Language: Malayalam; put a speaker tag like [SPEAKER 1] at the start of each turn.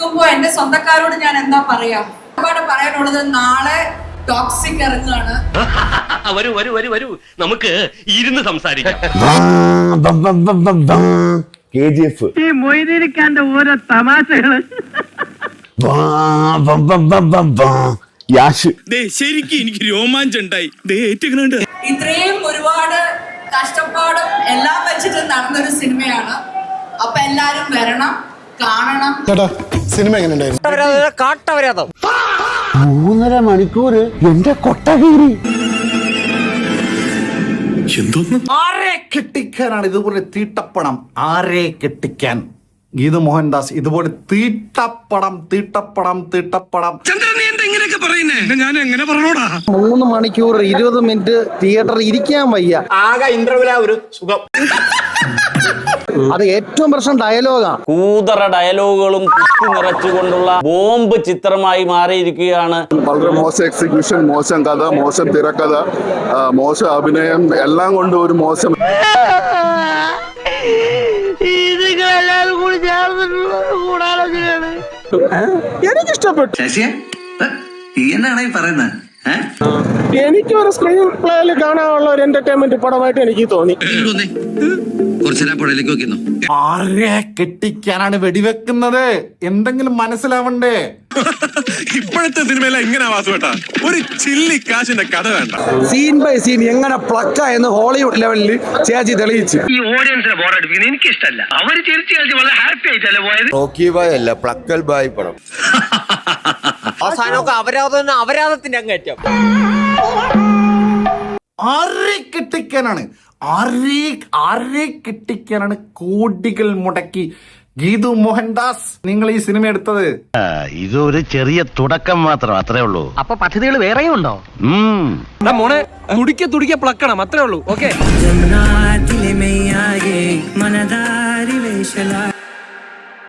[SPEAKER 1] നിൽക്കുമ്പോ എന്റെ സ്വന്തക്കാരോട് ഞാൻ എന്താ പറയാ? ഒരുപാട് പറയാനുള്ളത്. നാളെ ടോക്സിക് ഇറങ്ങുകയാണ്.
[SPEAKER 2] വരൂ നമുക്ക് ഇരുന്ന് സംസാരിക്കാം.
[SPEAKER 3] KGF
[SPEAKER 4] ഈ മൊയ്തീനിക്കാന്റെ ഓരോ തമാശകള്.
[SPEAKER 3] യാഷ്
[SPEAKER 5] ശരിക്കും എനിക്ക് രോമാഞ്ചം ഉണ്ടായി.
[SPEAKER 1] ഇത്രയും ഒരുപാട് കഷ്ടപ്പാടും എല്ലാം വെച്ചിട്ട് നടന്നൊരു സിനിമയാണ്. അപ്പൊ എല്ലാരും വരണം, കാണണം.
[SPEAKER 6] സിനിമ എങ്ങനെ ഉണ്ടായിരുന്നു?
[SPEAKER 3] 3.5 മണിക്കൂർ എന്റെ കൊട്ടകീരി.
[SPEAKER 7] ആരെ കെട്ടിക്കാനാണ് ഇതുപോലെ തീട്ടപ്പണം? ആരെ കെട്ടിക്കാൻ? ഗീതു മോഹൻദാസ് ഇതുപോലെ തീട്ടപ്പണം.
[SPEAKER 5] ചന്ദ്രൻ നീ എന്താ ഇങ്ങനെയൊക്കെ പറയുന്നേ? ഞാൻ എങ്ങനെ പറഞ്ഞോടാ?
[SPEAKER 6] 3 മണിക്കൂർ 20 മിനിറ്റ് തിയേറ്ററിൽ ഇരിക്കാൻ വയ്യ.
[SPEAKER 3] ആകെ ഇന്റർവ്യൂലാ ഒരു സുഖം.
[SPEAKER 6] അത് ഏറ്റവും പ്രശ്നം ഡയലോഗാണ്.
[SPEAKER 8] കൂതറ ഡയലോഗുകളും കുത്തി നിറച്ചുകൊണ്ടുള്ള ബോംബ് ചിത്രമായി മാറിയിരിക്കുകയാണ്.
[SPEAKER 9] വളരെ മോശം എക്സിക്യൂഷൻ, മോശം കഥ, മോശം തിരക്കഥ, മോശം അഭിനയം, എല്ലാം കൊണ്ട് ഒരു മോശം.
[SPEAKER 6] എനിക്കിഷ്ടപ്പെട്ടു.
[SPEAKER 5] എന്നാണ് പറയുന്നത്?
[SPEAKER 6] എനിക്ക് ഒരു സ്ക്രീൻ പ്ലേയിൽ കാണാനുള്ള ഒരു എന്റർടൈൻമെന്റ് പടമായിട്ട് എനിക്ക് തോന്നി.
[SPEAKER 7] ആരെ കെട്ടിക്കാനാണ് വെടിവെക്കുന്നത്? എന്തെങ്കിലും മനസ്സിലാവണ്ടേ?
[SPEAKER 5] ഇപ്പോഴത്തെ സിനിമയിലെ എങ്ങനെ വാസുവേട്ടാ ഒരു ചില്ലി കാശിന്റെ കഥ വേണ്ട.
[SPEAKER 6] സീൻ ബൈ സീൻ എങ്ങനെ പ്ലക്ക എന്ന് ഹോളിവുഡ് ലെവലിൽ ചേച്ചി തെളിയിച്ചു.
[SPEAKER 4] ഈ ഓഡിയൻസിനെ ബോറടിപ്പിക്കുന്നത് എനിക്ക് ഇഷ്ടമല്ല. അവര് ചിരിച്ചു കളിച്ച് വളരെ ഹാപ്പി ആയിട്ടല്ലേ പോയത്.
[SPEAKER 3] റോക്കി ബായ് അല്ല, പ്ലക്കൽ ബായ് പടം.
[SPEAKER 2] അവസാനമൊക്കെ അപരാധത്തിന്റെ അങ്ങേറ്റം.
[SPEAKER 7] ആരെ കെട്ടിക്കാനാണ്? ആരെ കെട്ടിക്കാനാണ് കോടികൾ മുടക്കി ഗീതു മോഹൻദാസ് നിങ്ങൾ ഈ സിനിമ എടുത്തത്?
[SPEAKER 2] ഇതൊരു ചെറിയ തുടക്കം മാത്രം, അത്രേ ഉള്ളൂ.
[SPEAKER 4] അപ്പൊ പദ്ധതികൾ വേറെയും ഉണ്ടോ?
[SPEAKER 2] മോനെ തുടിക്ക പ്ലക്കണം, അത്രേ ഉള്ളൂ. ഓക്കെ.